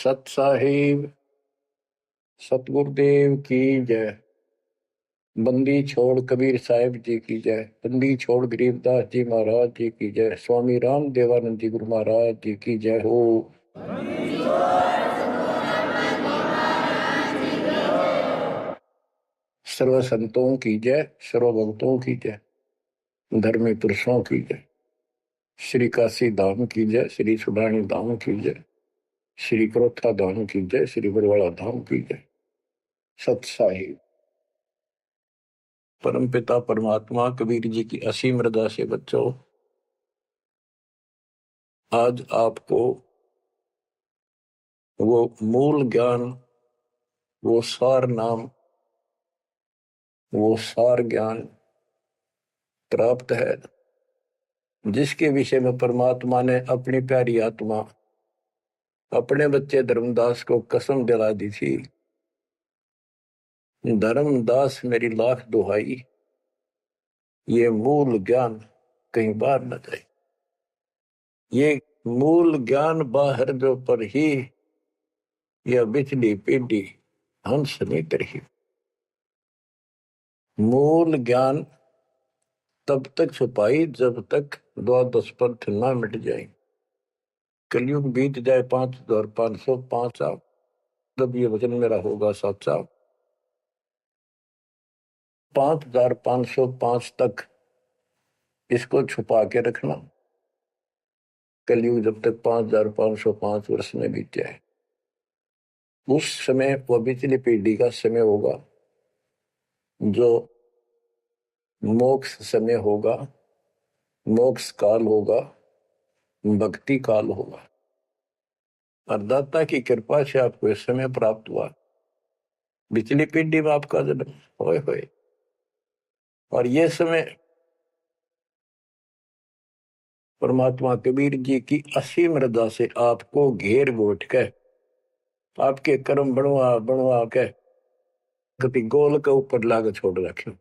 सत साहिब सतगुरुदेव की जय। बंदी छोड़ कबीर साहिब जी की जय। बंदी छोड़ गरीबदास जी महाराज जी की जय। स्वामी राम देवानंद जी गुरु महाराज जी की जय हो। सर्व संतों की जय, सर्व भक्तों की जय, धर्मी पुरुषों की जय। श्री काशी धाम की जय, श्री सुडानी धाम की जय, श्री क्रोथा धाम की जय, श्री बरवाड़ा धाम की जय। सत साहिब परम पिता परमात्मा कबीर जी की असीम रजा से बच्चों, आज आपको वो मूल ज्ञान, वो सार नाम, वो सार ज्ञान प्राप्त है, जिसके विषय में परमात्मा ने अपनी प्यारी आत्मा अपने बच्चे धर्मदास को कसम दिला दी थी। धर्मदास मेरी लाख दुहाई, ये मूल ज्ञान कहीं बाहर न जाए। ये मूल ज्ञान बाहर जो पर ही यह बिजली पीढ़ी हंस नहीं तरही। मूल ज्ञान तब तक छुपाई जब तक द्वादश पंथ न मिट जाए। कलयुग बीत जाए 5505 साल, तब ये वचन मेरा होगा सच्चा। 5505 तक इसको छुपा के रखना। कलयुग जब तक 5505 वर्ष में बीत जाए, उस समय वह बिचली पीढ़ी का समय होगा जो मोक्ष समय होगा, मोक्ष काल होगा, भक्ति काल होगा। और दाता की कृपा से आपको इस समय प्राप्त हुआ। बिचली पीढ़ी में आपका जन्म होए होए, और ये समय परमात्मा कबीर जी की असीम रजा से आपको घेर घोट के आपके कर्म बनवा बनवा के कभी गोल के ऊपर लाग छोड़ रखे।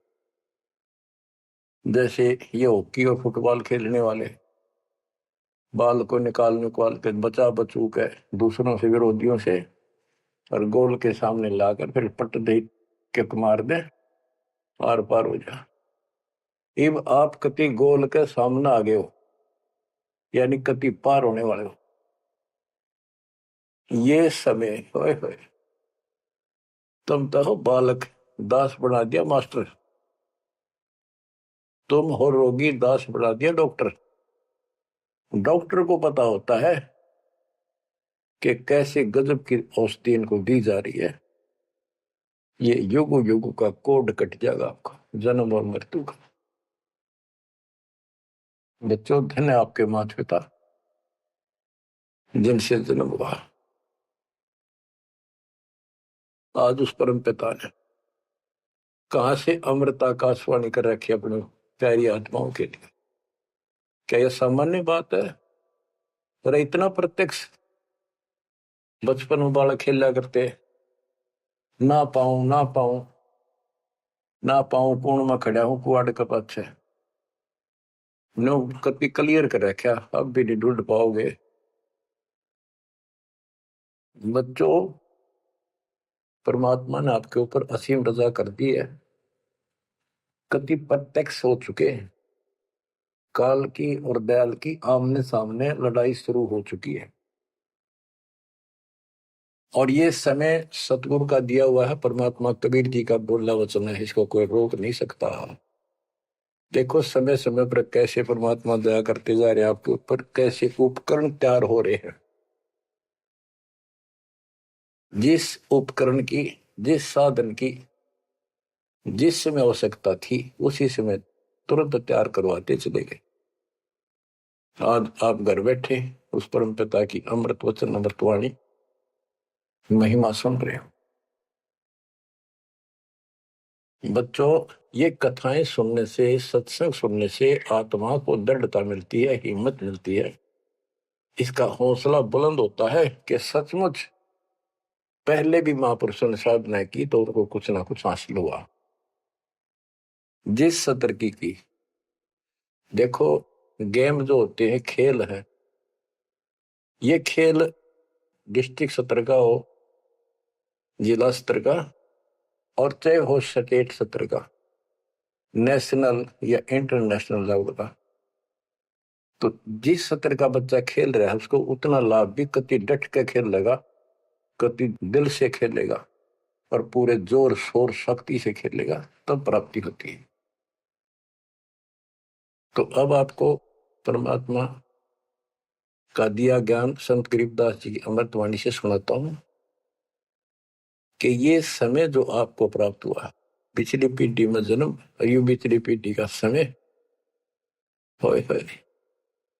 जैसे ये हॉकी और फुटबॉल खेलने वाले बाल को निकाल के बचा बचू के दूसरों से, विरोधियों से, और गोल के सामने लाकर फिर पट दे के मार दे, आर पार हो जा। अब आप कति गोल के सामने आ गए हो, यानी कति पार होने वाले हो। ये समय होए होए तुम तो हो बालक, दास बना दिया मास्टर। तुम हो रोगी, दास बना दिया डॉक्टर। डॉक्टर को पता होता है कि कैसे गजब की औषधि इनको दी जा रही है। ये युग युग का कोड कट जाएगा आपका, जन्म और मृत्यु का। बच्चों, धन्य आपके माता पिता जिनसे जन्म हुआ। आज उस परम पिता ने कहां से अमृत आकाशवाणी कर रखी अपनी प्यारी आत्माओं के लिए। क्या यह सामान्य बात है? अरे इतना प्रत्यक्ष बचपन में बालक खेला करते, ना पाऊं ना पाऊं ना पाऊं, कौन में खड़ा हूं कुआड़ के पाछे। नो कभी क्लियर कर रखा, अब भी नहीं ढूंढ पाओगे। बच्चों, परमात्मा ने आपके ऊपर असीम रजा कर दी है। कति प्रत्यक्ष हो चुके हैं। काल की और दयाल की आमने सामने लड़ाई शुरू हो चुकी है, और ये समय सतगुरु का दिया हुआ है। परमात्मा कबीर जी का बोला वचन है, इसको कोई रोक नहीं सकता। देखो समय समय पर कैसे परमात्मा दया करते जा रहे हैं आपके ऊपर, कैसे उपकरण तैयार हो रहे हैं। जिस उपकरण की, जिस साधन की जिस समय आवश्यकता थी, उसी समय तुरंत तैयार करवाते चले गए। आज आप घर बैठे उस परम पिता की अमृत वचन, अमृतवाणी महिमा सुन रहे हो। बच्चों, ये कथाएं सुनने से, सत्संग सुनने से आत्मा को दृढ़ता मिलती है, हिम्मत मिलती है। इसका हौसला बुलंद होता है कि सचमुच पहले भी महापुरुषों ने साधना की तो उनको कुछ ना कुछ हासिल हुआ। जिस सतर की देखो, गेम जो होते हैं, खेल है, ये खेल डिस्ट्रिक्ट स्तर का हो, जिला स्तर का, और चाहे हो स्टेट स्तर का, नेशनल या इंटरनेशनल लेवल का, तो जिस स्तर का बच्चा खेल रहा है उसको उतना लाभ भी कति डट के खेलेगा, कति दिल से खेलेगा और पूरे जोर शोर शक्ति से खेलेगा, तब प्राप्ति होती है। तो अब आपको परमात्मा का दिया ज्ञान संत गरीबदास जी की अमृतवाणी से सुनाता हूं कि ये समय जो आपको प्राप्त हुआ, पिछली पीढ़ी में जन्म, अयु पिछली पीढ़ी का समय, होए होए,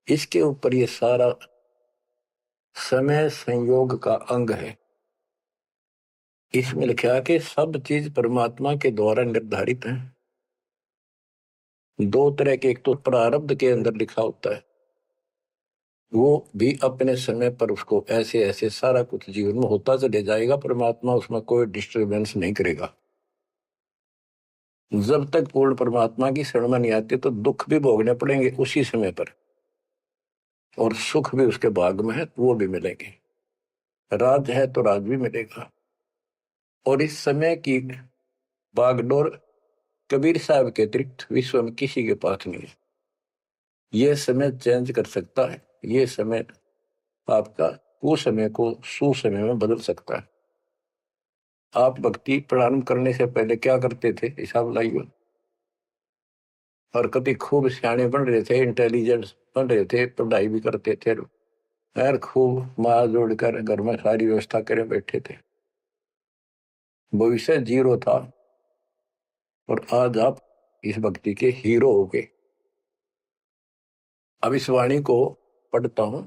इसके ऊपर ये सारा समय संयोग का अंग है। इसमें लिखा कि सब चीज परमात्मा के द्वारा निर्धारित है। दो तरह के, एक तो प्रारब्ध के अंदर लिखा होता है, वो भी अपने समय पर उसको ऐसे ऐसे सारा कुछ जीवन में होता चले जाएगा, परमात्मा उसमें कोई डिस्टर्बेंस नहीं करेगा। जब तक पूर्ण परमात्मा की शरण में नहीं आते तो दुख भी भोगने पड़ेंगे उसी समय पर, और सुख भी उसके भाग में है तो वो भी मिलेंगे, राज है तो राज भी मिलेगा। और इस समय की बागडोर कबीर साहब के अतिरिक्त विश्व में किसी के पास नहीं है। ये समय चेंज कर सकता है, ये समय आपका कुसमय को सुसमय में बदल सकता है। आप भक्ति प्रारंभ करने से पहले क्या करते थे, हिसाब लाइए। और कभी खूब सियाने बन रहे थे, इंटेलिजेंस बन रहे थे, पढ़ाई भी करते थे, यार खूब माँ जोड़कर घर में सारी व्यवस्था करे बैठे थे, भविष्य जीरो था। और आज आप इस भक्ति के हीरो हो गए। अब इस वाणी को पढ़ता हूं,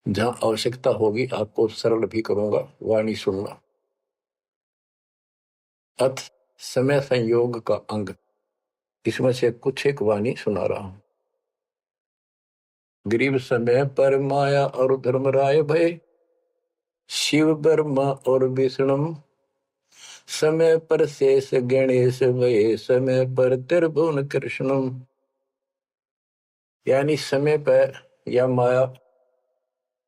जहां आवश्यकता होगी आपको सरल भी करूंगा, वाणी सुनना। अथ समय संयोग का अंग, इसमें से कुछ एक वाणी सुना रहा हूं। गरीब समय पर माया और धर्मराय भय, शिव ब्रह्मा और विष्णु, समय पर शेष गणेश भय, समय पर त्रिभुवन कृष्णम। यानी समय पर या माया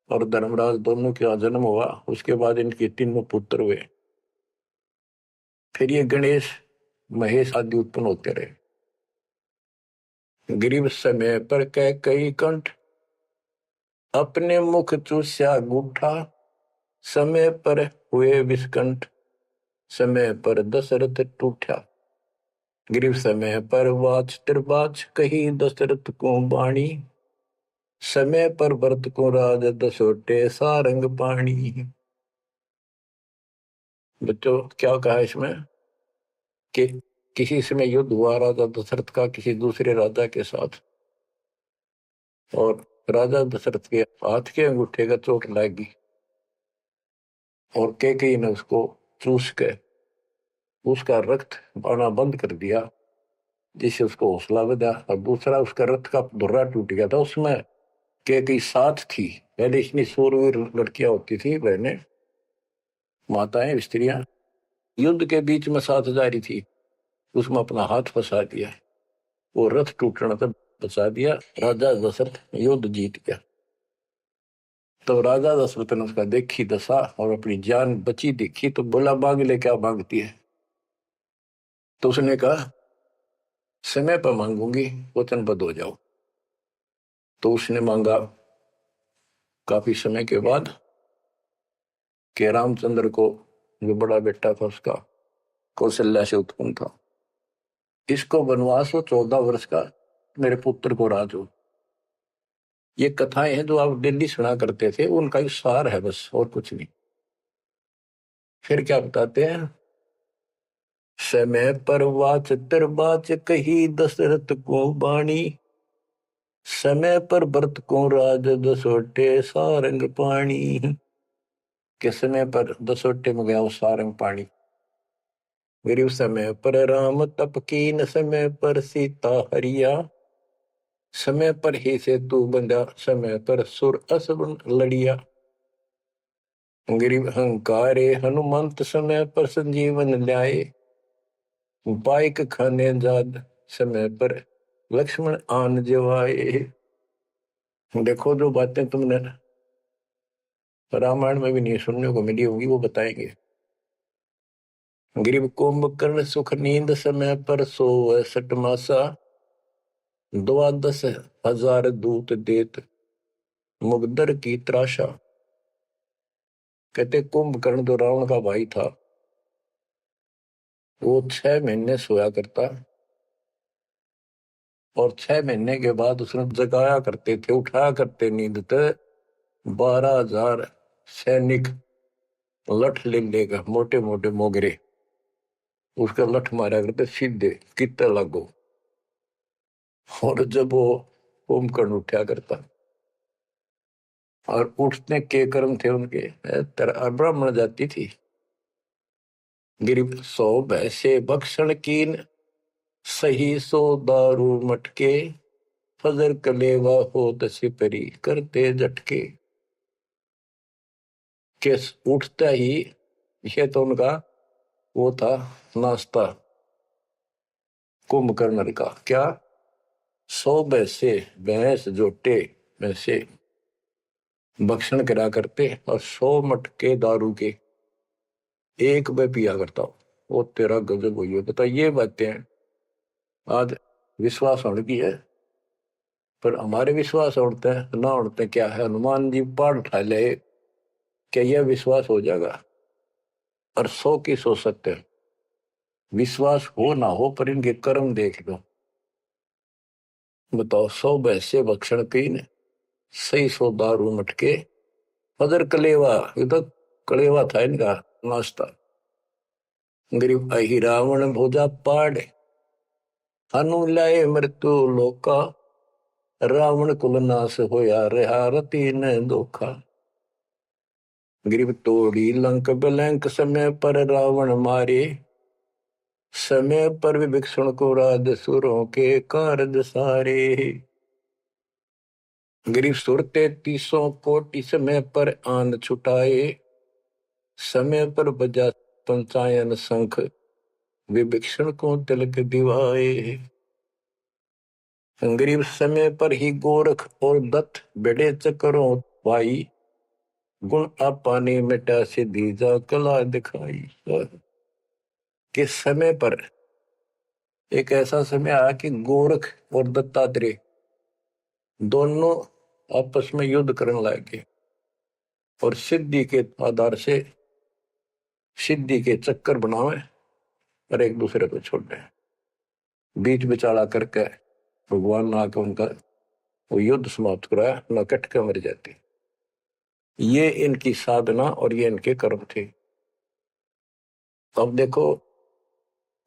और धर्मराज दोनों का जन्म हुआ, उसके बाद इनके तीनों पुत्र हुए, फिर ये गणेश महेश आदि उत्पन्न होते रहे। गरीब समय पर कह कई कंठ, अपने मुख चूस्या गूठा, समय पर हुए विस्कंठ, समय पर दशरथ टूठा। गरीब समय पर वाच त्रिबाच, कही दशरथ को बाणी, समय पर भरत को राज दसोटे सारंग पाणी। बच्चों क्या कहा इसमें कि किसी समय युद्ध हुआ राजा दशरथ का किसी दूसरे राजा के साथ, और राजा दशरथ के हाथ के अंगूठे का चोट लगी और कैकेयी ने उसको चूस के उसका रक्त आना बंद कर दिया, जिससे उसको हौसला बढ़ा। और दूसरा उसका रथ का धुर्रा टूट गया था, उसमें कैकेयी साथ थी। पहले इतनी शूरवीर लड़कियां होती थी, बहनें, माताएं, स्त्रियां, युद्ध के बीच में साथ जा रही थी, उसमें अपना हाथ फंसा दिया, वो रथ टूटने से बचा दिया, राजा दशरथ युद्ध जीत गया। तो राजा दशरथ ने उसका देखी दशा और अपनी जान बची देखी, तो बोला मांग ले, क्या मांगती है? तो उसने कहा समय पर मांगूंगी, वचनबद्ध हो जाओ। तो उसने मांगा काफी समय के बाद कि रामचंद्र को, जो बड़ा बेटा था उसका, कौशल्या से उत्पन्न था, इसको वनवास हो 14 वर्ष का, मेरे पुत्र को राज हो। ये कथाएं हैं जो आप दिल्ली सुना करते थे, उनका ही सार है बस, और कुछ नहीं। फिर क्या बताते हैं, समय पर वाच त्रिबाच, कही दशरथ को बाणी, समय पर भरत को राज दसोटे सारंग पाणी। के समय पर दसोटे में गया वो सारंग पाणी। गरीब समय पर राम तप कीन, समय पर सीता हरिया, समय पर ही से तू बंधा, समय पर सुर असुर लड़िया। गरीब अहंकारे हनुमंत, समय पर संजीवन ल्याए, बाइक खाने जाद, समय पर लक्ष्मण आन जवाए। देखो जो बातें तुमने रामायण में भी नहीं सुनने को मिली होगी, वो बताएंगे। ग्रीव कुंभकर्ण सुख नींद समय पर सोवै सठ मासा, 12,000 दूत देत मुगदर की त्राशा। कहते कुंभकर्ण जो रावण का भाई था, वो 6 महीने सोया करता, और 6 महीने के बाद उसने जगाया करते थे, उठाया करते नींद से 12,000 सैनिक लठ ले लेकर, मोटे मोटे मोगरे, उसका लठ मारा करते सीधे कितने लागो। और जब वो कुंभकर्ण उठा करता, और उठने के कर्म थे उनके, ब्राह्मण जाति थी। गिरिप 100 भैसे भक्षण कीन, सही 100 दारू मटके, फजर कलेवा हो सिपरी करते झटके। के उठता ही, ये तो उनका वो था नाश्ता कुंभकर्ण का। क्या? 100 भैंसे, भैंस जोटे भैंसे भक्षण करा करते, और 100 मटके दारू के एक में पिया करता। वो तेरा गजब हुई है। बता, ये बातें आज विश्वास होने की है, पर हमारे विश्वास उड़ते हैं ना उड़ते क्या है। हनुमान जी पहाड़ उठा ले, क्या यह विश्वास हो जाएगा? और 100 की सो सकते हैं, विश्वास हो ना हो, पर इनके कर्म देख लो। बताओ, 100 भैंसे भक्षण कीन, सही 100 दारू मटके, फजर कलेवा, ये तो कलेवा था इनका नाश्ता। गरीब अहि रावण भोजा पाड़, हनु लाए मृत्यु लोका, रावण कुल नाश होया रहा रति न धोखा। गरीब तोड़ी लंक बिलंक, समय पर रावण मारे, समय पर विभीषण को राज सुरों के कारज सारे। गरीब सुर 33 कोटि, समय पर आन छुटाए, समय पर बजा पंचायन शंख, विभीषण को तिलक दिवाए। गरीब समय पर ही गोरख और दत्त बड़े चक्रों पाई, गुण आपाने मिटा से दीजा कला दिखाई। किस समय पर एक ऐसा समय आया कि गोरख और दत्तात्रेय दोनों आपस में युद्ध करने लगे, और सिद्धि के आधार से सिद्धि के चक्कर बनावे और एक दूसरे को छोड़ दे। बीच बिचारा करके भगवान ने आकर उनका वो युद्ध समाप्त कराया, न कटके मर जाती। ये इनकी साधना और ये इनके कर्म थे। अब देखो,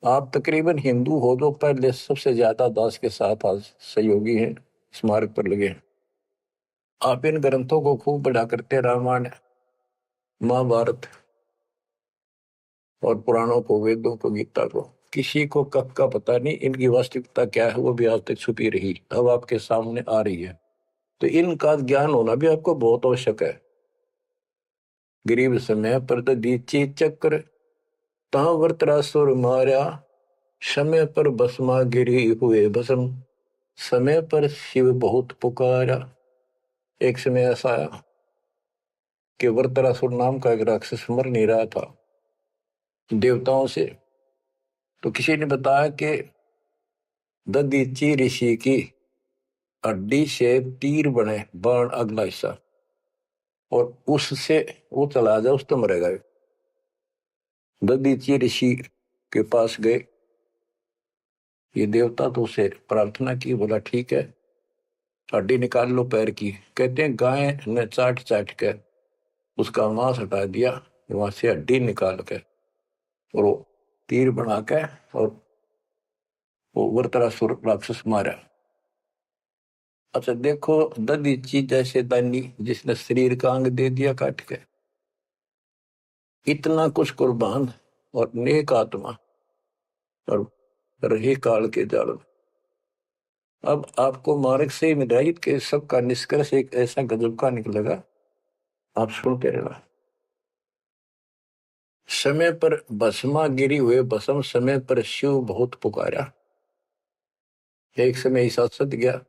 आप तकरीबन हिंदू हो जो पहले सबसे ज्यादा दास के साथ आज सहयोगी हैं, स्मारक पर लगे हैं। आप इन ग्रंथों को खूब पढ़ा करते, रामायण, महाभारत और पुराणों को, वेदों को, गीता को। किसी को कब का पता नहीं, इनकी वास्तविकता क्या है वो भी आज तक छुपी रही, अब आपके सामने आ रही है। तो इनका ज्ञान होना भी आपको बहुत आवश्यक है। गरीब समय पर दीची चक्र, ता वृत्रासुर मारा, समय पर भस्मा गिरी हुए भस्म, समय पर शिव बहुत पुकारा। एक समय ऐसा आया कि वृत्रासुर नाम का एक राक्षस मर नहीं रहा था देवताओं से, तो किसी ने बताया कि ददीची ऋषि की हड्डी से तीर बने बाण, अगला हिस्सा, और उससे वो चला जाए उस तो मरेगा। ददीची ऋषि के पास गए, ये देवता तो उसे प्रार्थना की, बोला ठीक है हड्डी निकाल लो पैर की। कहते हैं गाय ने चाट चाट कर उसका मांस हटा दिया, वहां से हड्डी निकाल के और वो तीर बना के और वो वृत्रासुर राक्षस मारा। अच्छा देखो, ददीची जैसे दानी जिसने शरीर का अंग दे दिया काट के, इतना कुछ कुर्बान और नेक आत्मा और रही काल के जाल। अब आपको मार्ग से हिदायत के सबका निष्कर्ष एक ऐसा गजब का निकलेगा, आप सुनते रहना। समय पर भस्मा गिरी हुए भस्म, समय पर शिव बहुत पुकारा। एक समय ऐसा सद गया,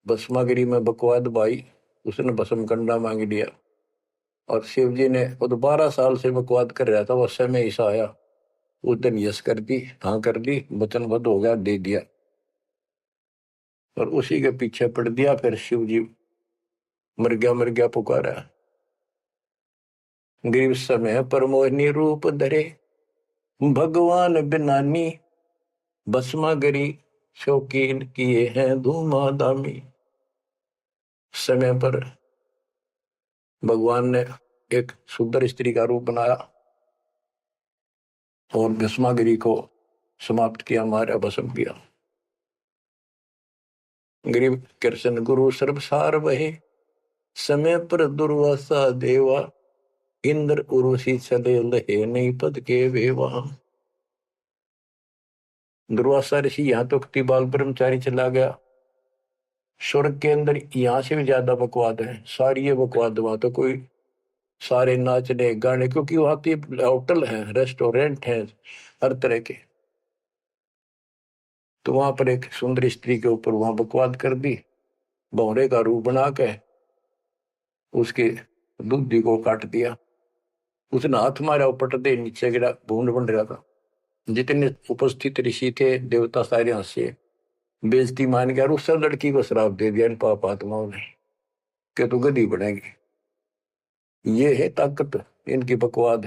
भस्मागिरी में बकवाद भाई, उसने भस्म कंडा मांग लिया। और शिव जी ने वो तो 12 साल से बकवाद कर रहा था, वो समय ऐसा आया, उस दिन यस कर दी, हाँ कर दी, वचनबद्ध हो गया, दे दिया, और उसी के पीछे पड़ दिया। फिर शिव जी मर गया पुकारा। ग्रीव समय पर मोहिनी रूप धरे, भगवान बिनानी, भस्मा गरी शौकीन किए हैं धूमाधामी। समय पर भगवान ने एक सुंदर स्त्री का रूप बनाया और भस्मागिरी को समाप्त किया, मारा, भस्म किया। गरीब कृष्ण गुरु सर्वसार वहे, समय पर दुर्वासा देवा, इंद्र उर्वशी चले लहे, नहीं पद के वेवा। दुर्वासा ऋषि यहाँ तो बाल ब्रह्मचारी चला गया, स्वर्ग के अंदर यहाँ से भी ज्यादा बकवाद है, सारी ये बकवाद। वहां तो कोई सारे नाचने गाने, क्योंकि वहां तो होटल है, रेस्टोरेंट है, हर तरह के। तो वहां पर एक सुंदर स्त्री के ऊपर वहां बकवाद कर दी, भौरे का रूप बना के उसके दूधी को काट दिया। उसने हाथ मारा, पट दे नीचे गिरा, भूड बन रहा था। जितने उपस्थित ऋषि थे, देवता, सारे हंसे, बेइज्जती मान गया, और उस लड़की को श्राप दे दिया इन पाप आत्माओं ने कि तू गधी बनेगी। ये है ताकत इनकी, बकवाद।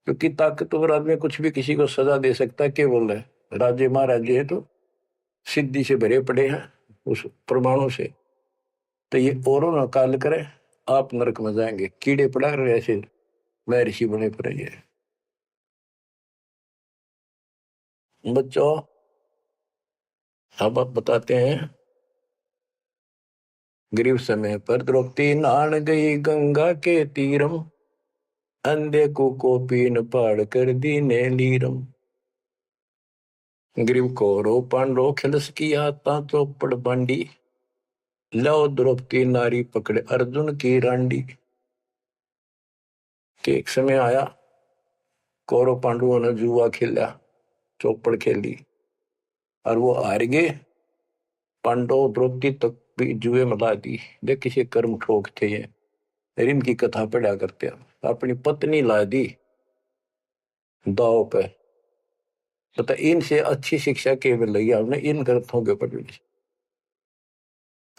क्योंकि ताकतवर आदमी कुछ भी किसी को सजा दे सकता है, केवल है राजे महाराजे है तो सिद्धि से भरे पड़े हैं उस प्रमाणों से। तो ये औरों ना काल करे, आप नरक में जाएंगे, कीड़े पड़ा रहे ऐसे महर्षि बने पड़े। ये बच्चों अब आप बताते हैं, ग्रीव समय पर द्रौपदी नहान गई गंगा के तीरम, अंधे को पीन पाड़ कर दीने लीरम। ग्रीव कौरो पांडो खिलस की आता चौपड़ बांडी, लो द्रौपदी नारी पकड़े अर्जुन की रांडी। के एक समय आया, कौरव पांडवों ने जुआ खेला, चौपड़ खेली, और वो हार गए। पांडव द्रौपदी तक भी जुए में ला दी। देख किसी कर्म ठोक थे ये, इनकी कथा पढ़ा करते हैं। अपनी पत्नी ला दी दाव पे। पता इनसे अच्छी शिक्षा केवल लगी हमने इन ग्रंथों के ऊपर।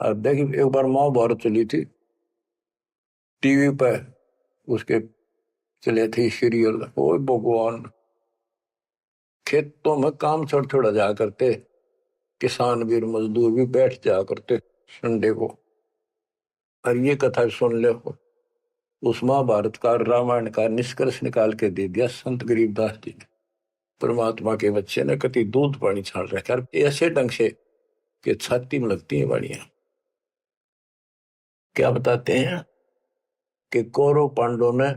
अब देखिए, एक बार महाभारत चली थी टीवी पे, उसके चले थे सीरियल। ओ भगवान, खेतों में काम छोड़ छोड़ा जा करते, किसान भी मजदूर भी बैठ जा करते संडे को, और ये कथा सुन ले। उस महाभारत का, रामायण का निष्कर्ष निकाल के दे दिया संत गरीबदास जी ने। परमात्मा के बच्चे ने कति दूध पानी छाल रखा ऐसे ढंग से कि छाती में लगती है वाणियां। क्या बताते हैं कि कौरव पांडवों ने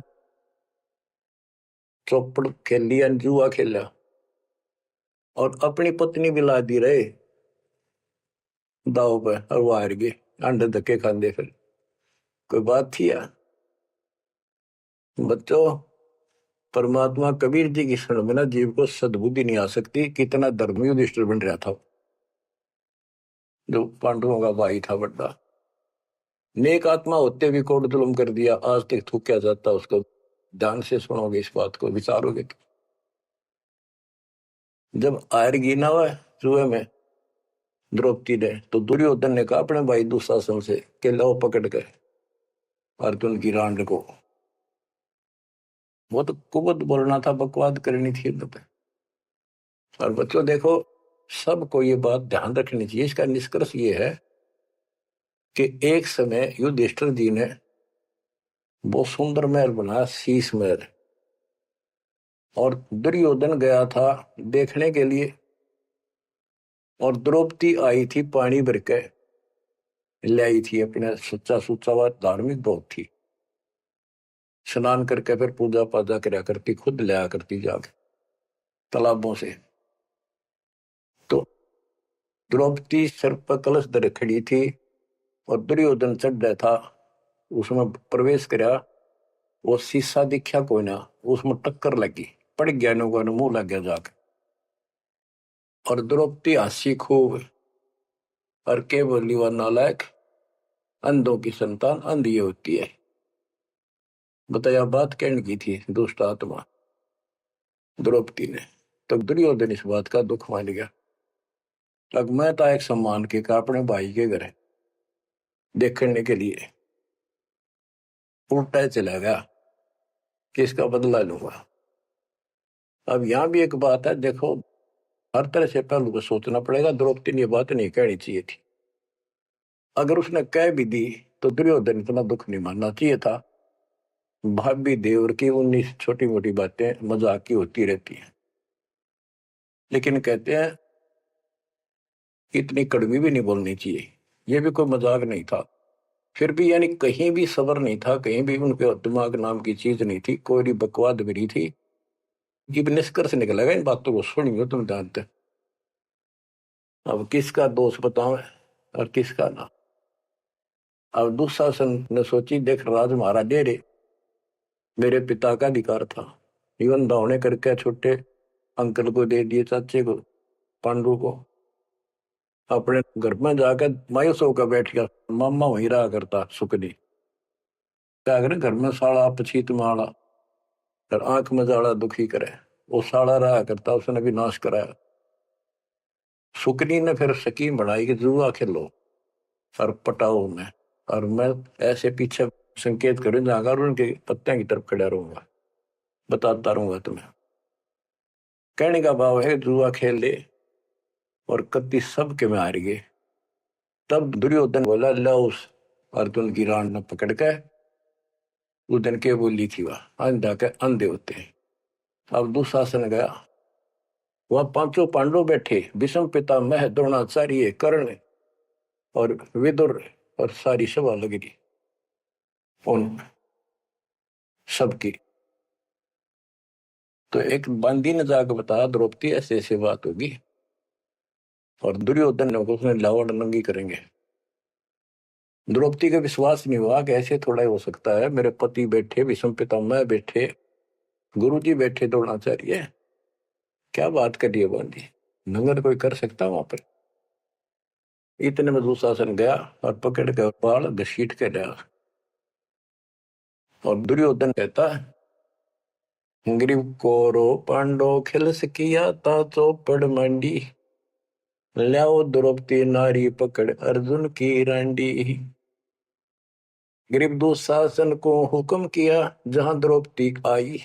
चौपड़ खेल लिया, जुआ खेला, और अपनी पत्नी भी ला दी रहे दाव पे, और वो हार गए, अंडे धक्के खाते। फिर कोई बात थी यार बच्चों। परमात्मा कबीर जी की शरण में ना जीव को सद्बुद्धि नहीं आ सकती। कितना धर्म युधिष्ठिर बन रहा था, जो पांडवों का भाई था बड़ा, नेक आत्मा होते भी कोट जुल्म कर दिया, आज तक थूका जाता उसको। ध्यान से सुनोगे इस बात को, विचारोगे तो। जब आयरगी ना हुआ जुए में द्रौपदी ने, तो दुर्योधन ने कहा अपने भाई दुशासन से कि लो पकड़ कर अर्जुन की रांड को। वो तो कुबत बोलना था, बकवाद करनी थी। और बच्चों देखो, सबको ये बात ध्यान रखनी चाहिए। इसका निष्कर्ष ये है कि एक समय युधिष्ठिर जी ने बहुत सुंदर महल बनाया, शीश महल, और दुर्योधन गया था देखने के लिए, और द्रौपदी आई थी पानी भर के ले आई थी, अपने सच्चा सुच्चा हुआ, धार्मिक बहुत थी, स्नान करके फिर पूजा पाजा कराया करती, खुद लिया करती जाके तालाबों से। तो द्रौपदी सर पर कलश धरे खड़ी थी, और दुर्योधन चढ़ रहा था, उसमें प्रवेश कराया। वो शीशा दिखा कोई ना, उसमें टक्कर लगी, पड़ गया, नुका मुंह लग गया जाके। और द्रौपदी हंसी खूब, और के बोली, वह नालायक, अंधों की संतान अंधी होती है। बताया बात कहने की थी दुष्ट आत्मा द्रौपदी ने। तो दुर्योधन इस बात का दुख मान गया। अब मैं था एक सम्मान के का अपने भाई के घर देखने के लिए उल्टा चला गया कि इसका बदला लूंगा। अब यहां भी एक बात है, देखो हर तरह से पहलू को सोचना पड़ेगा। द्रौपदी ने ये बात नहीं कहनी चाहिए थी। अगर उसने कह भी दी तो दुर्योधन इतना दुख नहीं मानना चाहिए था। भाभी देवर की 19 छोटी मोटी बातें मजाक की होती रहती हैं, लेकिन कहते हैं इतनी कड़वी भी नहीं बोलनी चाहिए। ये भी कोई मजाक नहीं था। फिर भी यानी कहीं भी सबर नहीं था, कहीं भी उनके दिमाग नाम की चीज नहीं थी, कोई बकवाद भी नहीं थी। ये भी निष्कर्ष निकलेगा इन बातों को सुनियो तुम जानते। अब किसका दोष बताओ और किसका ना। अब दुशासन ने सोची, देख राज हमारा डेरे मेरे पिता का अधिकार था, जीवन दावने करके छोटे अंकल को दे दिए, चाचे को पांडु को। अपने घर में जाकर मायूस होकर बैठ गया। मामा वहीं रहा करता सुखनी। क्या करे घर में साड़ा पछीत माड़ा और आंख में जाड़ा दुखी करे, वो साड़ा रहा करता, उसने भी नाश कराया। सुकनी ने फिर स्कीम बढ़ाई कि जुआ खेलो और पटाओ में, और मैं ऐसे पीछे संकेत करूं जाकर उनके पत्तियां की तरफ खड़ा रहूंगा, बताता रहूंगा तुम्हें। कहने का भाव है जुआ खेल ले और कत्ती सब के में हार गए। तब दुर्योधन बोला, ला उस अर्जुन की रान न पकड़ के। उस दिन के बोली थी वह अंधा के अंधे होते हैं। अब दुशासन गया, वह पांचों पांडव बैठे, भीष्म पितामह द्रोणाचार्य कर्ण और विदुर, और सारी सभा लग रही उन सबकी। तो एक बंदी ने जाकर बताया द्रौपदी ऐसे ऐसे बात होगी, और दुर्योधन ने उसने लावड़ नंगी करेंगे। द्रौपदी का विश्वास नहीं हुआ कि ऐसे थोड़ा ही हो सकता है। मेरे पति बैठे, भीष्म पितामह बैठे, गुरुजी बैठे, द्रोणाचार्य, क्या बात कर रही है बंदी, नंगर कोई कर सकता वहां पर। इतने में दुशासन गया और पकड़ के बाल घसीट के लिया। और दुर्योधन कहता है, ग्रीव कोरो पांडो खिलस किया ता चौपड़ मंडी, ल्याओ द्रौपदी नारी पकड़ अर्जुन की रांडी। ग्रीव दुशासन को हुक्म किया जहां द्रौपदी आई,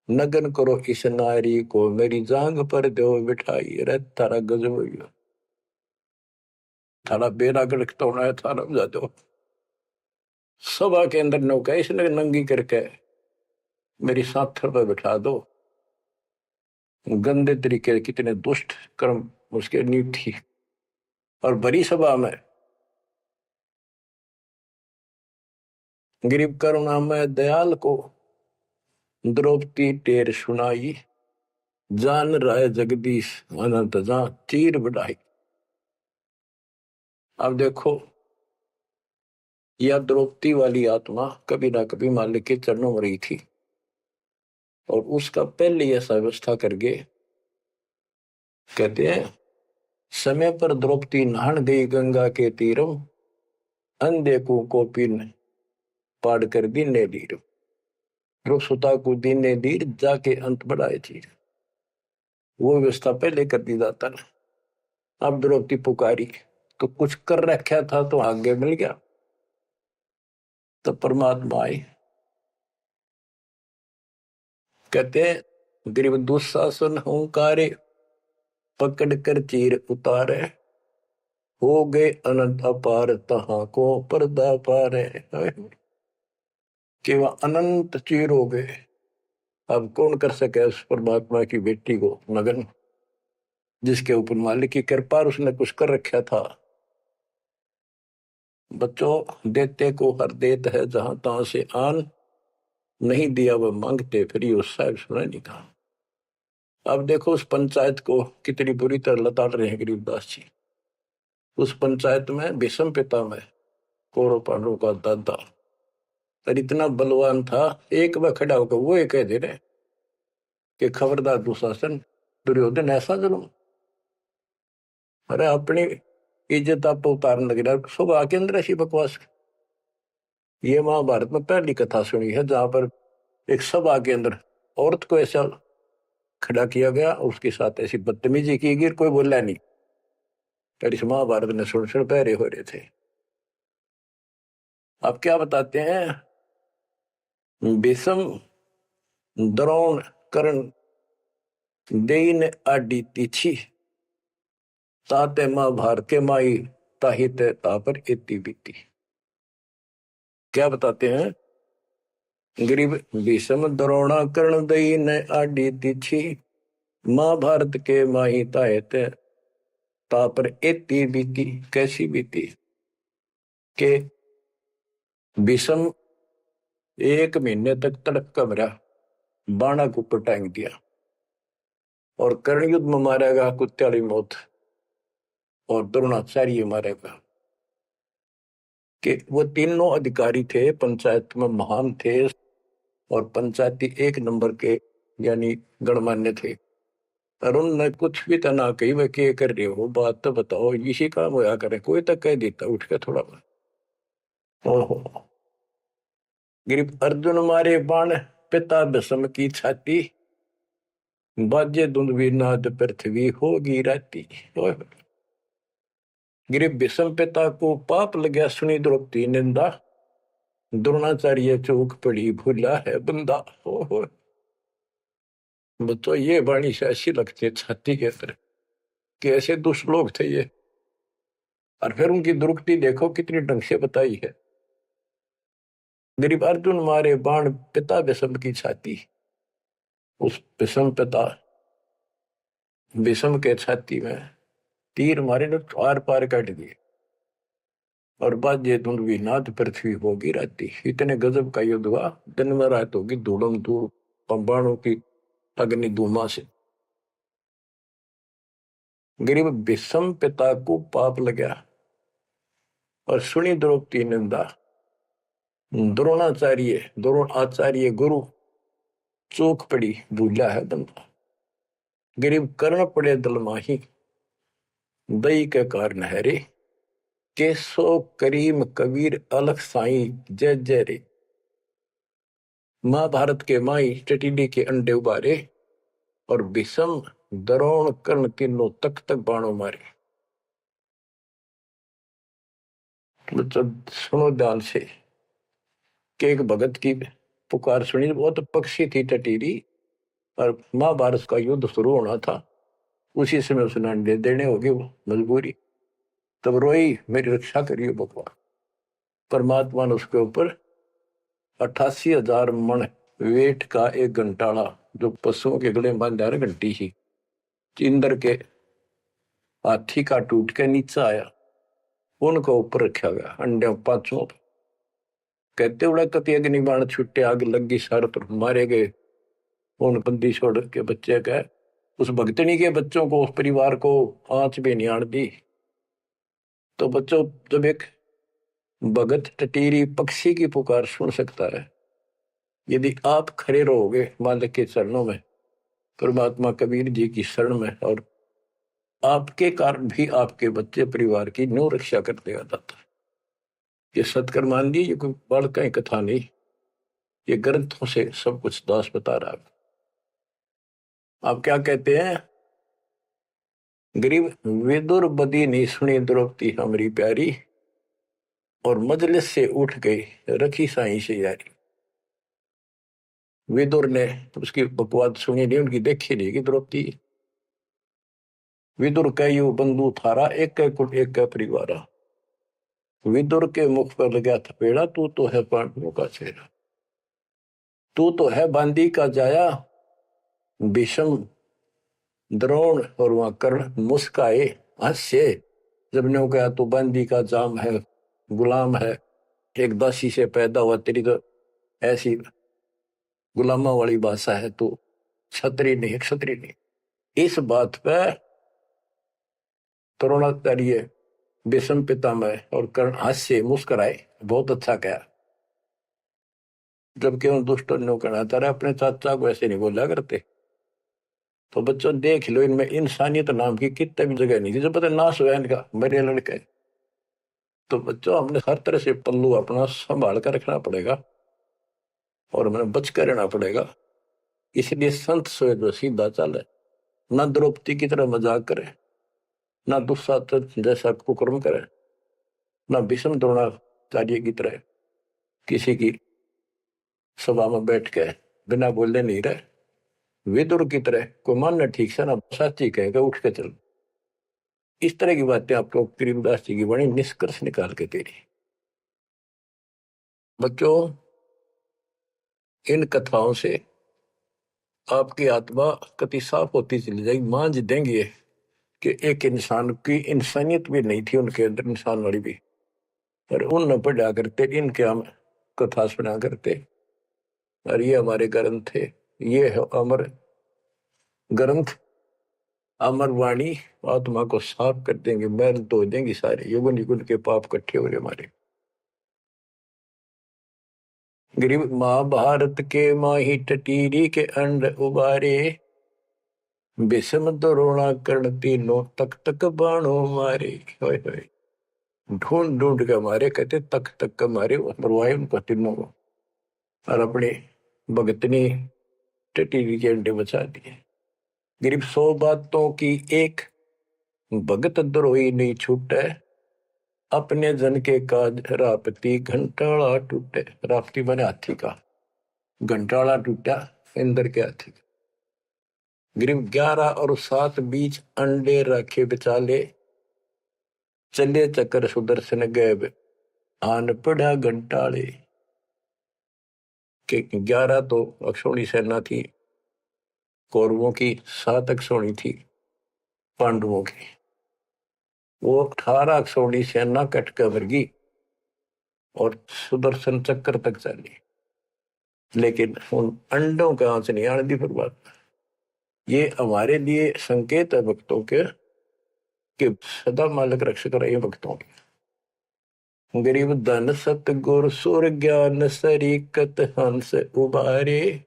नगन करो इस नारी को मेरी जांग पर दो बिठाई। अरे थारा गजब हो गया, थारा बेरा गड़कता होना है, थारा जा दो। सभा के अंदर नौका इसने नंगी करके मेरी साथर पर बिठा दो। गंदे तरीके, कितने दुष्ट कर्म उसके नींव थी। और बड़ी सभा में गरीब करुणा में दयाल को द्रौपदी टेर सुनाई, जान राय जगदीश अनंत जा चीर बढ़ाई। अब देखो, यह द्रौपदी वाली आत्मा कभी ना कभी मालिक के चरणों में रही थी, और उसका पहले ऐसा व्यवस्था करके कहते हैं, समय पर द्रौपदी नहान गई गंगा के तीरम, अंधे को कोपिन पाड़ कर दीने दीर। सुता को दीने दीर जाके अंत बढ़ाए चीर। वो व्यवस्था पहले कर दी जाता ना। अब द्रौपदी पुकारी तो कुछ कर रखा था तो आगे मिल गया। तो परमात्मा आए, कहते हैं गरीब दुशासन हुंकारे, पकड़ कर चीर उतारे, हो गए अनंत अपार तहां को पर्दा पारे। कि वह अनंत चीर हो गए। अब कौन कर सके उस परमात्मा की बेटी को नगन, जिसके ऊपर मालिक की कृपा उसने कुछ कर रखा था। बच्चों, देते को हर देत है जहां तहां से आन, नहीं दिया वह मांगते फिर उस साहब सुना नहीं कहा। अब देखो उस पंचायत को कितनी बुरी तरह लताड़ रहे हैं गरीबदास जी। उस पंचायत में भीष्म पितामह कौरव पांडवों का दादा और इतना बलवान था, एक बार खड़ा होकर वो कह दे रहे कि खबरदार दुशासन, दुर्योधन ऐसा जुल्म। अरे अपनी इज्जत आप उतारने लग रहा, सुबह के अंदर ऐसी बकवास। ये महाभारत में पहली कथा सुनी है जहां पर एक सभा के अंदर औरत को ऐसा खड़ा किया गया, उसके साथ ऐसी बदतमीजी की गई, कोई बोला नहीं। पर इस महाभारत ने सुन सुन पहरे हो रहे थे। अब क्या बताते हैं, भीष्म द्रोण कर्ण देइन आडी तीछी ताते महाभारत के माई ताहित तापर इति बीती। क्या बताते हैं, गरीब भीष्म द्रोणा कर्ण देइन आडी तीछी महाभारत के माई ताहित तापर इति बीती। कैसी बीती के भीष्म 1 महीने तक तड़प का मरा, बाणा को ऊपर टांग दिया, और कर्ण युद्ध में मारेगा कुत्त्याली मौत, और द्रोणाचार्य मारेगा। कि वो तीनों अधिकारी थे, पंचायत में महान थे, और पंचायती 1 नंबर के यानी गणमान्य थे। और उनने कुछ भी तना कही वे क्या कर रहे हो, बात तो बताओ, इसी काम होया करे, कोई तक कह देता उठ के थोड़ा। ओहो, गिरिप अर्जुन मारे बाण पिता भीष्म की छाती, बाजे दुंदवी नाद पृथ्वी होगी राती। गिरिप भीष्म पिता को पाप लगा, सुनी द्रौपदी निंदा, द्रोणाचार्य चौक पड़ी भूला है बंदा। ओहो, तो ये वाणी से ऐसी लगती है छाती के अंदर कि ऐसे दुष्ट लोग थे ये। और फिर उनकी दुर्गति देखो कितनी ढंग से बताई है। गरीब अर्जुन मारे बाण पिता भीष्म की छाती, उस भीष्म पिता भीष्म के छाती में तीर मारे ने आर पार काट दिए, और बाजे धुंधवी नाद पृथ्वी होगी राती। इतने गजब का युद्ध हुआ, दिन में रात होगी धूड़म धूड़ पंबाणों की अग्नि धूमा से। गरीब भीष्म पिता को पाप लगा, और सुनी द्रौपदी निंदा, द्रोण आचार्य गुरु चौक पड़ी भूला है बंदा। गरीब कर्ण पड़े दल माही, दई के कारण है रे, केसो करीम कबीर अलख साई जय जय रे। महाभारत के माई टटीडी के अंडे उबारे, और भीष्म द्रोण कर्ण तीनों तक तक बाणों मारे। तो सुनो ध्यान से कि एक भगत की पुकार सुनी, बहुत पक्षी थी टटीरी, और महाभारत का युद्ध शुरू होना था, उसी समय उसने अंडे देने होगी वो मजबूरी। तब रोई, मेरी रक्षा करिए भगवान। परमात्मा ने उसके ऊपर 88,000 मन वेट का एक घंटाड़ा, जो पशुओं के गले में बांधा घंटी ही, इंद्र के हाथी का टूट के नीचे आया, उनको ऊपर रखा गया अंडे 5 कहते उड़ा कति अग्नि बाण छुट्टे, आग लगी सारे तरफ मारे गए। उन बंदी छोड़ के बच्चे कह, उस भक्तनी के बच्चों को, उस परिवार को आंच भी नहीं आन दी। तो बच्चों, जब एक भगत टटीरी पक्षी की पुकार सुन सकता है, यदि आप खड़े रहोगे मालिक के चरणों में, परमात्मा कबीर जी की शरण में, और आपके कारण भी आपके बच्चे परिवार की न्यू रक्षा कर देगा दाता। ये सत्कर्मान दी, ये कोई बड़ कहीं कथा नहीं, ये ग्रंथों से सब कुछ दास बता रहा है। आप क्या कहते हैं, गरीब विदुर बदी नहीं सुनी द्रौपदी हमारी प्यारी, और मजलिस से उठ गई रखी साई से यारी। विदुर ने उसकी बकवाद सुनी नहीं, उनकी देखी नहीं कि द्रौपदी। विदुर कहो बंधु थारा, एक कुल एक परिवारा। विदुर के मुख पर लगा थपेड़ा, तू तो है पांडवों का चेहरा, तू तो है बांदी का जाया। भीष्म द्रोण और वहां कर्ण मुस्काए हास्य, जब ने कहा तू बांदी का जाम है, गुलाम है, एक दासी से पैदा हुआ, तेरी तो ऐसी गुलामा वाली भाषा है, तो क्षत्रिय नहीं, क्षत्रिय नहीं। इस बात पर द्रोणाचार्य भीष्म पितामह और कर्ण हास्य मुस्कुराए, बहुत अच्छा कहा। जबकि उन दुष्टों ने कहना तारा अपने चाचा को ऐसे नहीं बोला करते। तो बच्चों देख लो, इनमें इंसानियत नाम की कितने भी जगह नहीं थी, जो पता नाश हुआ इनका, मेरे लड़के तो बच्चों हमने हर तरह से पल्लू अपना संभाल कर रखना पड़ेगा और हमें बच कर रहना पड़ेगा। इसलिए संत सोए जो सीधा चले, ना द्रौपदी की तरह मजाक करे, ना दुस्साहस जैसा कुकर्म करे, ना भीष्म द्रोणाचार्य की तरह किसी की सभा में बैठ के बिना बोले नहीं रहे। विदुर की तरह कोई मानना ठीक से ना साची कहेगा उठ के चल। इस तरह की बातें आपको गरीबदास जी की बड़ी निष्कर्ष निकाल के दे रही। बच्चों इन कथाओं से आपकी आत्मा कति साफ होती चली जाएगी। मान जी देंगे कि एक इंसान की इंसानियत भी नहीं थी उनके अंदर, इंसान वाली भी, पर उन न पढ़ा करते, इनके हम कथा सुना करते। और ये हमारे ग्रंथ थे, ये है अमर ग्रंथ, अमर वाणी आत्मा को साफ कर देंगे, मैल धो देंगे सारे युगन युगन के पाप इकट्ठे हो रहे हमारे। गरीब महाभारत के माही टटीरी के अंड उबारे, विषम द्रोणा कर्ण तीनों तक तक बाणों मारे। होय होय, ढूंढ ढूंढ के मारे, कहते तक तक मारे, मरवाए उनको तीनों को, और अपने भगतनी टटीरी के अंडे बचा दिए। गरीब 100 बातों की एक, भगत द्रोही नहीं छूटे, अपने जन के काज रापती घंटाला टूटे। रापती बने हाथी का, घंटाला टूटा इंद्र के हाथी का। गरीब 11 और 7 बीच अंडे रखे बेचाले, चले चक्कर सुदर्शन गए आन पड़ा घंटाले। के 11 तो अक्षौणी सेना थी कौरवों की, 7 अक्षौणी थी पांडवों की। वो 18 अक्षौणी सेना कट कर वर्गी और सुदर्शन चक्कर तक चली, लेकिन उन अंडों का आंच नहीं आने दी। फिर बात ये हमारे लिए संकेत है भक्तों के कि सदा मालिक रक्षक रहे भक्तों के। गरीब धन सतगुर सुर ज्ञान सरीकत हंस उबारे,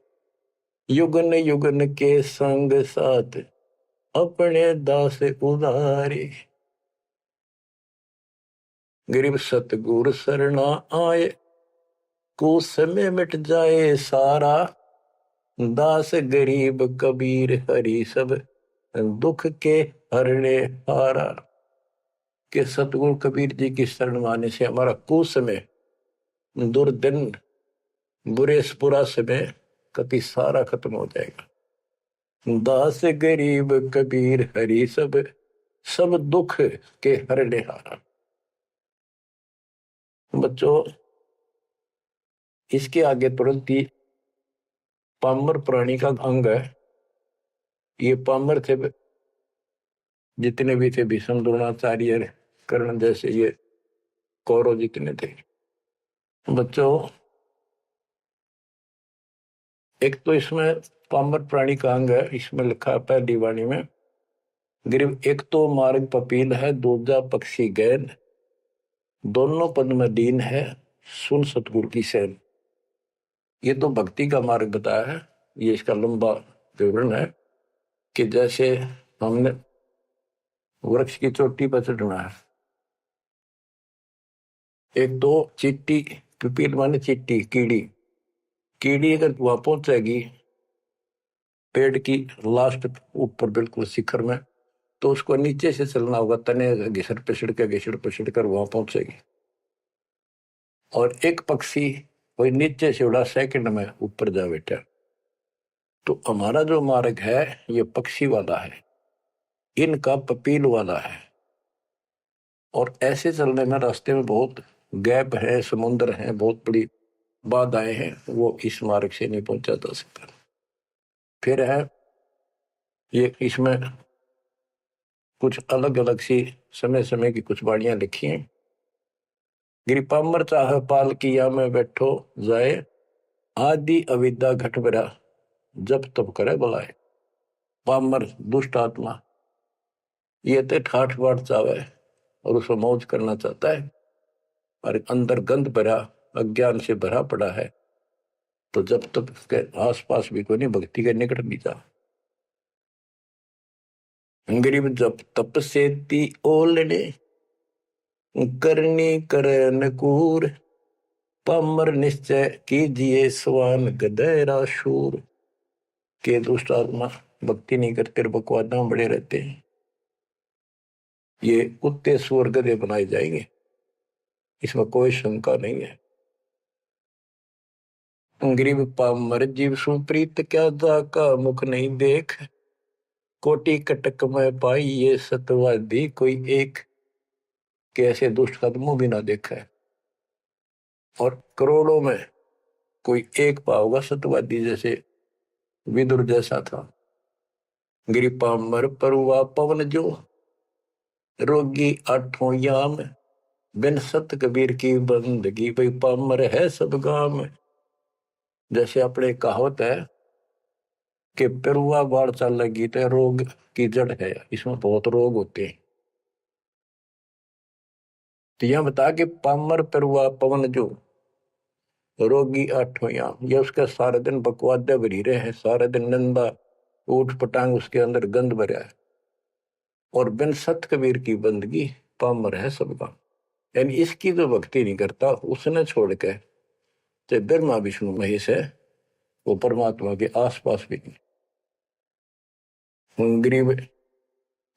युगन युगन के संग साथ अपने दास उदारे। गरीब सतगुर सरना आए, कुछ समय मिट जाए सारा, दास गरीब कबीर हरि सब दुख के हरने हारा। के सतगुरु कबीर जी की शरण माने से हमारा कुछ समय, दुर्दिन, बुरा समय कति सारा खत्म हो जाएगा। दास गरीब कबीर हरि सब सब दुख के हरने हारा। बच्चों इसके आगे तुरंत ही पामर प्राणी का अंग है। ये पामर थे जितने भी थे, भीष्म द्रोणाचार्य कर्ण जैसे ये कौरव जितने थे। बच्चों एक तो इसमें पामर प्राणी का अंग है, इसमें लिखा है पहली वाणी में, गरीब एक तो मार्ग पपील है, दूजा पक्षी गैन, दोनों पद में दीन है, सुन सतगुरु की सैन। ये तो भक्ति का मार्ग बताया है। ये इसका लंबा विवरण है कि जैसे हमने वृक्ष की चोटी पर चढ़ना है, एक तो चीटी, पिपील माने चीटी, कीड़ी, कीड़ी अगर वहां पहुंचेगी पेड़ की लास्ट ऊपर बिल्कुल शिखर में, तो उसको नीचे से चलना होगा, तने घिसड़ पिसड़ कर वहां पहुंचेगी। और एक पक्षी वही नीचे से उड़ा सेकंड में ऊपर जा बैठा। तो हमारा जो मार्ग है ये पक्षी वाला है, इनका पपील वाला है। और ऐसे चलने में रास्ते में बहुत गैप है, समुद्र है, बहुत बड़ी बाधाएं हैं, वो इस मार्ग से नहीं पहुंचा जा सकता। फिर है ये, इसमें कुछ अलग अलग सी समय समय की कुछ वाणियां लिखी हैं। गिरिपामर चाह पाल किया में बैठो जाए, आदि अविद्या घट बरा जब तब करे बुलाए। पामर दुष्ट आत्मा ये तो ठाठ बाट चावे और उसको मौज करना चाहता है, और अंदर गंध भरा अज्ञान से भरा पड़ा है, तो जब तक उसके आसपास भी कोई नहीं, भक्ति के निकट नहीं जा। गरीब जब तप से ती ओलने, करनी करे नकूर, पामर निश्चय कीजिए स्वान गधेरा शूर। के दुष्ट आत्मा भक्ति नहीं करते, बकवादा बड़े रहते हैं, ये कुत्ते सुअर गधे बनाए जाएंगे, इसमें कोई शंका नहीं है। गरीब पामर जीव सुप्रीत, क्या जाका मुख नहीं देख। कोटि कटक में पाई ये सतवादी कोई एक। कैसे दुष्ट कदमों भी ना देखा है, और करोड़ों में कोई एक पाओगा सतवादी, जैसे विदुर जैसा था। गिरी पामर परुआ पवन जो, रोगी आठों याम। बिन सत कबीर की बंदगी, भाई पामर है सब गाम। जैसे अपने कहावत है कि पेरुआ बाढ़ चल लगी तो रोग की जड़ है, इसमें बहुत रोग होते हैं। तो यह बता कि पामर पेरुआ पवन जो, रोगी आठों याम। ये उसका सारे दिन बकवादे भरी रहे हैं, सारे दिन नंदा ऊट पटांग उसके अंदर गंद भरा है। और बिन सत कबीर की बंदगी, पामर है सबका। यानी इसकी जो भक्ति नहीं करता, उसने छोड़ के चाहे ब्रह्मा विष्णु महेश है, वो परमात्मा के आसपास भी नहीं। गरीब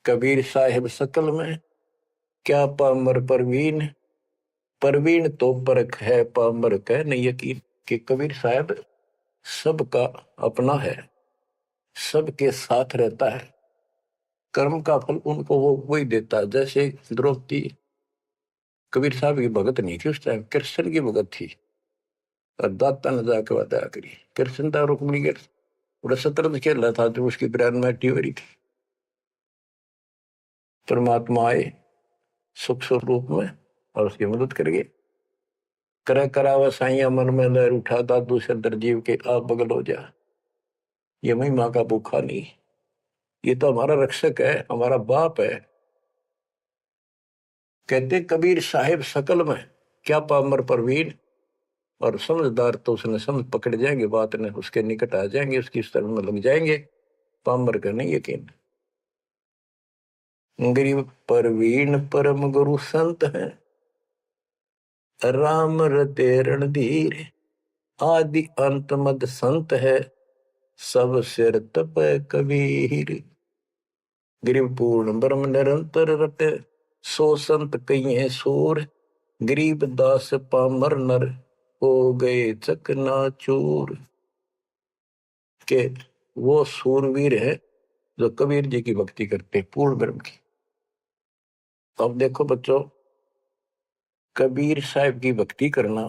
कबीर साहिब सकल में, क्या पामर परवीन। परवीन तो परख है, पामर कह नहीं यकीन। कि कबीर साहब सबका अपना है, सबके साथ रहता है, कर्म का फल उनको वो वही देता है। जैसे द्रौपदी कबीर साहब की भगत नहीं थी, उस टाइम कृष्ण की भगत थी, और दाता ने जाके वादा करी। कृष्ण था रुक्मिणी के पूरा शतरंज खेल रहा था, जो उसकी ब्रांड मैटी हो रही थी। परमात्मा आए सुख स्वरूप में और उसकी मदद कर गए। करे करावा साइया मन में लहर उठा, दादू सदर जीव के आप बगल हो जा। ये महिमा का भूखा नहीं, ये तो हमारा रक्षक है, हमारा बाप है। कहते कबीर साहिब सकल में, क्या पामर परवीन। और समझदार तो उसने समझ पकड़ जाएंगे, बात ने उसके निकट आ जाएंगे, उसकी शरण में लग जाएंगे। पामर का नहीं यकीन। गरीब परवीन परम गुरु संत है, राम रते रणधीर। आदि अंत मद संत है, सब सिर तप कबीर। गरीब पूर्ण ब्रह्म निरंतर रटे, सो संत कहिए सूर। गरीब दास पामर नर, हो गए चकनाचूर। के वो सूरवीर है जो कबीर जी की भक्ति करते, पूर्ण ब्रह्म की। अब देखो बच्चों, कबीर साहब की भक्ति करना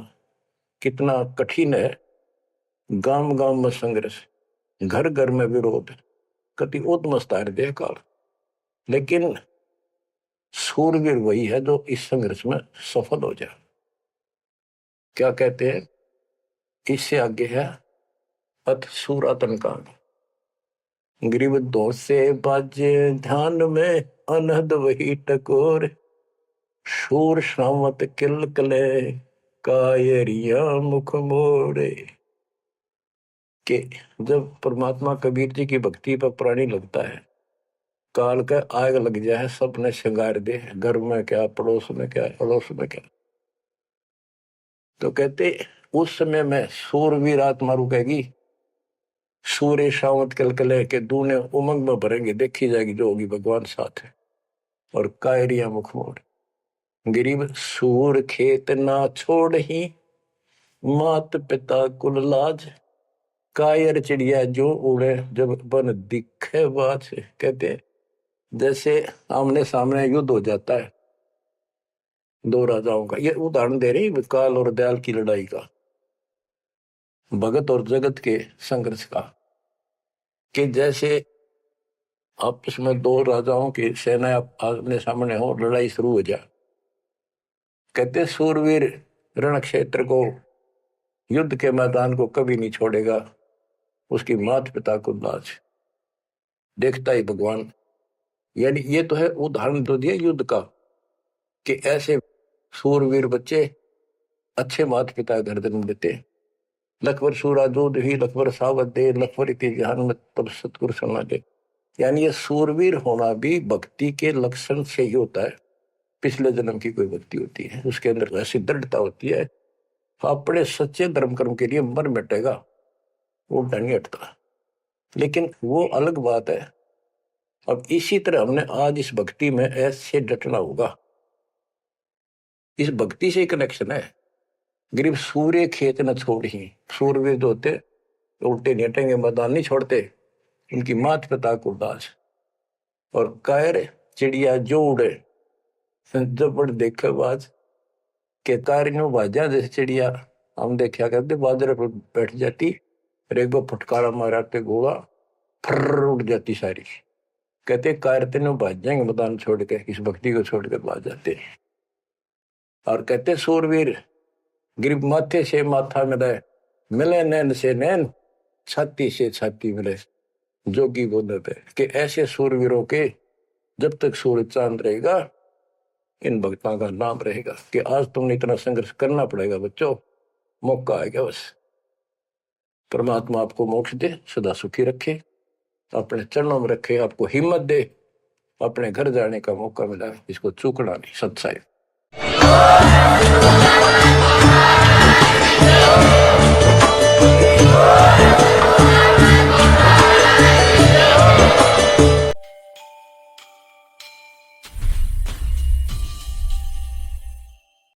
कितना कठिन है। गांव गांव में संघर्ष, घर घर में विरोध, कति उत्मस्तार दे काल। लेकिन सूरवीर वही है जो इस संघर्ष में सफल हो जाए। क्या कहते हैं, इससे आगे है अथ सूरातन कांड। ग्रीव दो से बाजे ध्यान में, अनहद वही टकोर। शूर श्रावत किल कले, कायरिया मुख मोड़े। कि जब परमात्मा कबीर जी की भक्ति पर प्राणी लगता है, काल का आग लग जाए, सबने श्रृंगार दे, घर में क्या, पड़ोस में क्या, अड़ोस में क्या। तो कहते उस समय में सूरवीर आत्मा रुकेगी, सूर्य शावत कलकले के दूने उमंग में भरेंगे, देखी जाएगी जो होगी भगवान साथ है। और कायरिया मुख मोड़। गरीब सूर खेत ना छोड़ ही, मात पिता कुल लाज। कायर चिड़िया जो उड़े, जब बन दिखे बाज। कहते जैसे आमने सामने युद्ध हो जाता है दो राजाओं का, ये उदाहरण दे रही काल और दयाल की लड़ाई का, भगत और जगत के संघर्ष का। कि जैसे आपस में दो राजाओं की सेना आमने सामने हो, लड़ाई शुरू हो जाए। कहते सूरवीर रण क्षेत्र को, युद्ध के मैदान को कभी नहीं छोड़ेगा, उसकी माता पिता को लाज, देखता ही भगवान। यानी ये तो है उदाहरण तो दिया युद्ध का, कि ऐसे सूरवीर बच्चे अच्छे माता पिता घर जन्म देते। लखवर सूरा दूध ही, लखवर सावत दे, लखवर इति जहान में तब सतगुरु समा दे। यानी ये सूरवीर होना भी भक्ति के लक्षण से ही होता है। पिछले जन्म की कोई भक्ति होती है, उसके अंदर ऐसी दृढ़ता होती है, अपने सच्चे धर्म कर्म के लिए मर मिटेगा, वो नहीं हटता। लेकिन वो अलग बात है। अब इसी तरह हमने आज इस भक्ति में ऐसे डटना होगा। इस भक्ति से कनेक्शन है। गरीब सूर्य खेत न छोड़ ही, सूर्य जो होते उल्टे नहीं हटेंगे, मैदान नहीं छोड़ते, इनकी मात पिता को दास। और कायर चिड़िया जो उड़े, जब देखे बाज के कार बाजा, जैसे चिड़िया हम देखा करते बाजरे पर बैठ जाती, एक बार फटकारा माराते गोला फर उड़ जाती सारी। कहते कार तीनों भाज जाएंगे मैदान छोड़ के, इस भक्ति को छोड़कर भाज जाते। और कहते सूरवीर गिर माथे से माथा मिले, मिले नैन से नैन, छाती से छाती मिले। जोगी बोलते कि ऐसे सूरवीरों के जब तक सूरज चांद रहेगा, इन भक्तों का नाम रहेगा। कि आज तुमने इतना संघर्ष करना पड़ेगा बच्चों, मौका आएगा बस। परमात्मा आपको मोक्ष दे, सदा सुखी रखे, अपने चरणों में रखे, आपको हिम्मत दे, अपने घर जाने का मौका मिला, इसको चूकना नहीं। सत्साई।